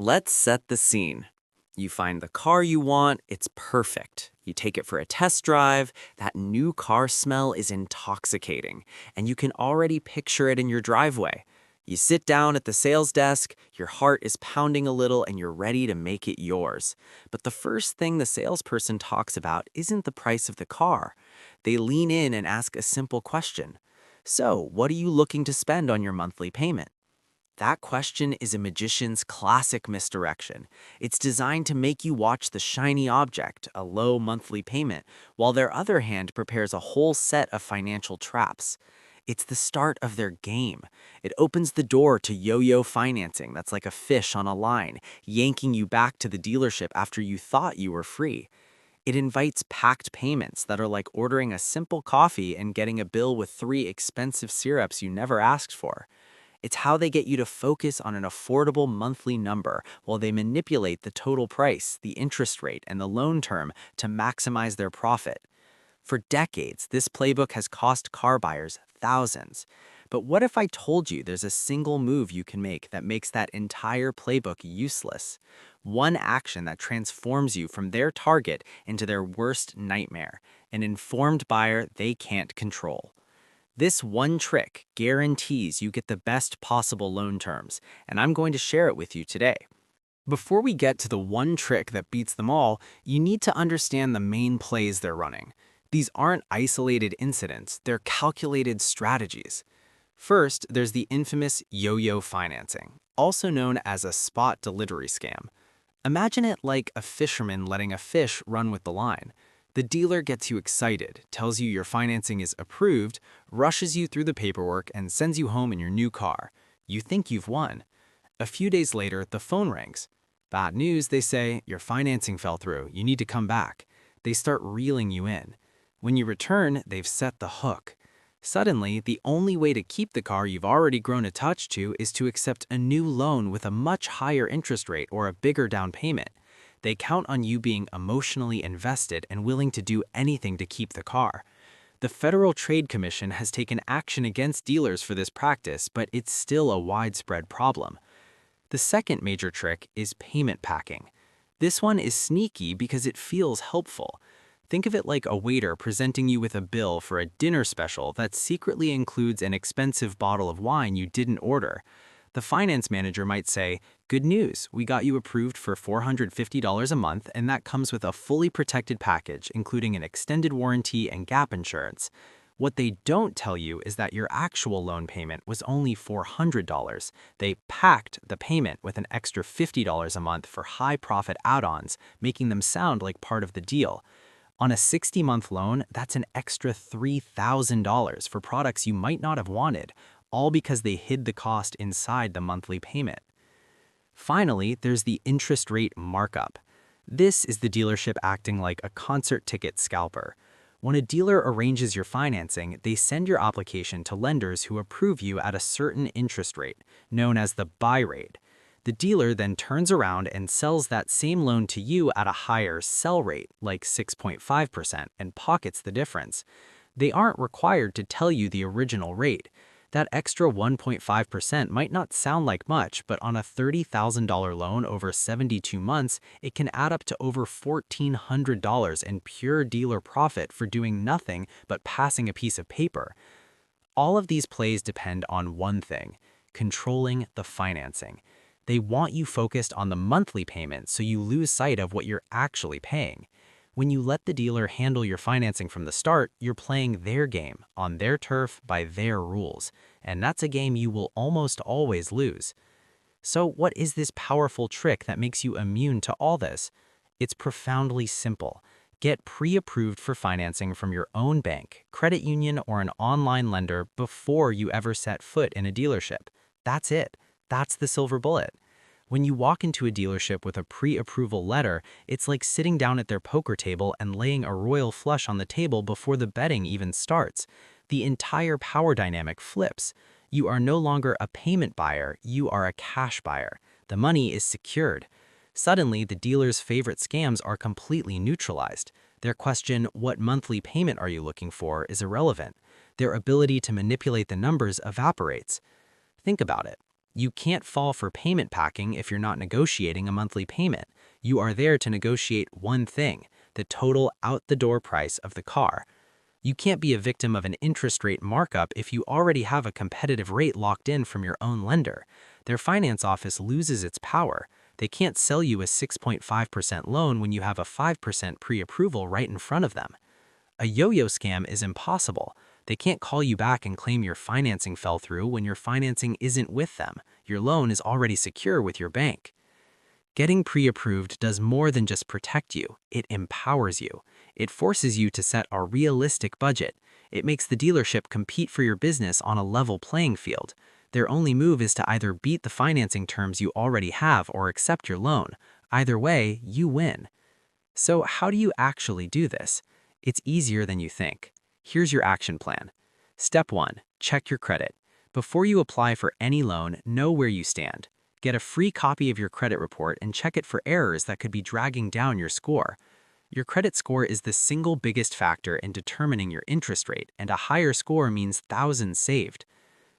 Let's set the scene. You find the car you want, it's perfect. You take it for a test drive, that new car smell is intoxicating, and you can already picture it in your driveway. You sit down at the sales desk, your heart is pounding a little, and you're ready to make it yours. But the first thing the salesperson talks about isn't the price of the car. They lean in and ask a simple question. So, what are you looking to spend on your monthly payment? That question is a magician's classic misdirection. It's designed to make you watch the shiny object, a low monthly payment, while their other hand prepares a whole set of financial traps. It's the start of their game. It opens the door to yo-yo financing that's like a fish on a line, yanking you back to the dealership after you thought you were free. It invites packed payments that are like ordering a simple coffee and getting a bill with 3 expensive syrups you never asked for. It's how they get you to focus on an affordable monthly number while they manipulate the total price, the interest rate, and the loan term to maximize their profit. For decades, this playbook has cost car buyers thousands. But what if I told you there's a single move you can make that makes that entire playbook useless? One action that transforms you from their target into their worst nightmare, an informed buyer they can't control. This one trick guarantees you get the best possible loan terms, and I'm going to share it with you today. Before we get to the one trick that beats them all, you need to understand the main plays they're running. These aren't isolated incidents, they're calculated strategies. First, there's the infamous yo-yo financing, also known as a spot delivery scam. Imagine it like a fisherman letting a fish run with the line. The dealer gets you excited, tells you your financing is approved, rushes you through the paperwork, and sends you home in your new car. You think you've won. A few days later, the phone rings. Bad news, they say, your financing fell through, you need to come back. They start reeling you in. When you return, they've set the hook. Suddenly, the only way to keep the car you've already grown attached to is to accept a new loan with a much higher interest rate or a bigger down payment. They count on you being emotionally invested and willing to do anything to keep the car. The Federal Trade Commission has taken action against dealers for this practice, but it's still a widespread problem. The second major trick is payment packing. This one is sneaky because it feels helpful. Think of it like a waiter presenting you with a bill for a dinner special that secretly includes an expensive bottle of wine you didn't order. The finance manager might say, "Good news, we got you approved for $450 a month, and that comes with a fully protected package, including an extended warranty and gap insurance." What they don't tell you is that your actual loan payment was only $400. They packed the payment with an extra $50 a month for high-profit add-ons, making them sound like part of the deal. On a 60-month loan, that's an extra $3,000 for products you might not have wanted, all because they hid the cost inside the monthly payment. Finally, there's the interest rate markup. This is the dealership acting like a concert ticket scalper. When a dealer arranges your financing, they send your application to lenders who approve you at a certain interest rate, known as the buy rate. The dealer then turns around and sells that same loan to you at a higher sell rate, like 6.5%, and pockets the difference. They aren't required to tell you the original rate. That extra 1.5% might not sound like much, but on a $30,000 loan over 72 months, it can add up to over $1,400 in pure dealer profit for doing nothing but passing a piece of paper. All of these plays depend on one thing: controlling the financing. They want you focused on the monthly payment so you lose sight of what you're actually paying. When you let the dealer handle your financing from the start, you're playing their game, on their turf, by their rules. And that's a game you will almost always lose. So what is this powerful trick that makes you immune to all this? It's profoundly simple. Get pre-approved for financing from your own bank, credit union, or an online lender before you ever set foot in a dealership. That's it. That's the silver bullet. When you walk into a dealership with a pre-approval letter, it's like sitting down at their poker table and laying a royal flush on the table before the betting even starts. The entire power dynamic flips. You are no longer a payment buyer, you are a cash buyer. The money is secured. Suddenly, the dealer's favorite scams are completely neutralized. Their question, "What monthly payment are you looking for?" is irrelevant. Their ability to manipulate the numbers evaporates. Think about it. You can't fall for payment packing if you're not negotiating a monthly payment. You are there to negotiate one thing, the total out-the-door price of the car. You can't be a victim of an interest rate markup if you already have a competitive rate locked in from your own lender. Their finance office loses its power. They can't sell you a 6.5% loan when you have a 5% pre-approval right in front of them. A yo-yo scam is impossible. They can't call you back and claim your financing fell through when your financing isn't with them. Your loan is already secure with your bank. Getting pre-approved does more than just protect you, it empowers you. It forces you to set a realistic budget. It makes the dealership compete for your business on a level playing field. Their only move is to either beat the financing terms you already have or accept your loan. Either way, you win. So how do you actually do this? It's easier than you think. Here's your action plan. Step 1. Check your credit. Before you apply for any loan, know where you stand. Get a free copy of your credit report and check it for errors that could be dragging down your score. Your credit score is the single biggest factor in determining your interest rate, and a higher score means thousands saved.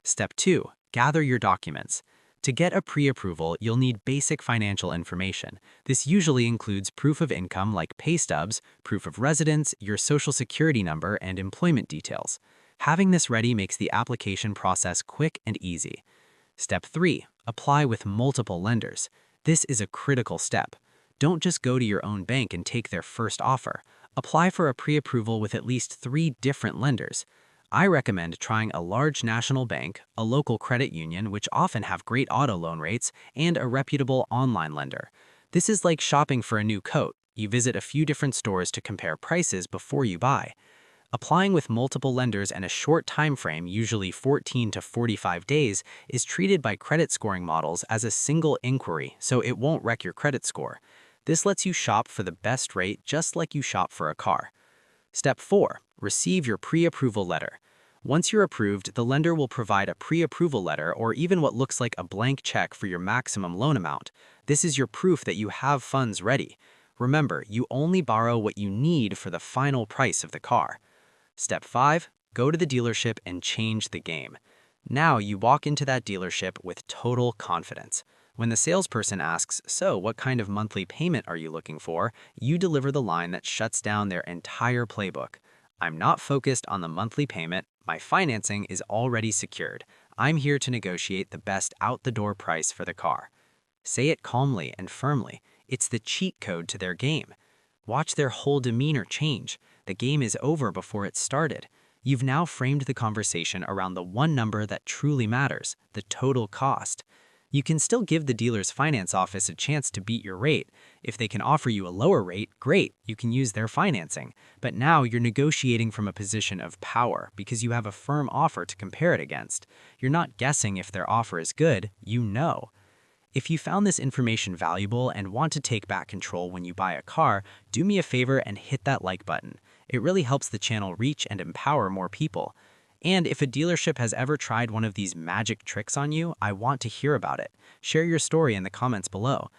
Step 2. Gather your documents. To get a pre-approval, you'll need basic financial information. This usually includes proof of income like pay stubs, proof of residence, your social security number, and employment details. Having this ready makes the application process quick and easy. Step 3. Apply with multiple lenders. This is a critical step. Don't just go to your own bank and take their first offer. Apply for a pre-approval with at least 3 different lenders. I recommend trying a large national bank, a local credit union, which often have great auto loan rates, and a reputable online lender. This is like shopping for a new coat. You visit a few different stores to compare prices before you buy. Applying with multiple lenders and a short time frame, usually 14 to 45 days, is treated by credit scoring models as a single inquiry, so it won't wreck your credit score. This lets you shop for the best rate just like you shop for a car. Step 4. Receive your pre-approval letter. Once you're approved, the lender will provide a pre-approval letter or even what looks like a blank check for your maximum loan amount. This is your proof that you have funds ready. Remember, you only borrow what you need for the final price of the car. Step 5. Go to the dealership and change the game. Now you walk into that dealership with total confidence. When the salesperson asks, "So, what kind of monthly payment are you looking for?" you deliver the line that shuts down their entire playbook. "I'm not focused on the monthly payment. My financing is already secured. I'm here to negotiate the best out-the-door price for the car." Say it calmly and firmly. It's the cheat code to their game. Watch their whole demeanor change. The game is over before it started. You've now framed the conversation around the one number that truly matters, the total cost. You can still give the dealer's finance office a chance to beat your rate. If they can offer you a lower rate, great, you can use their financing. But now you're negotiating from a position of power because you have a firm offer to compare it against. You're not guessing if their offer is good, you know. If you found this information valuable and want to take back control when you buy a car, do me a favor and hit that like button. It really helps the channel reach and empower more people. And if a dealership has ever tried one of these magic tricks on you, I want to hear about it. Share your story in the comments below.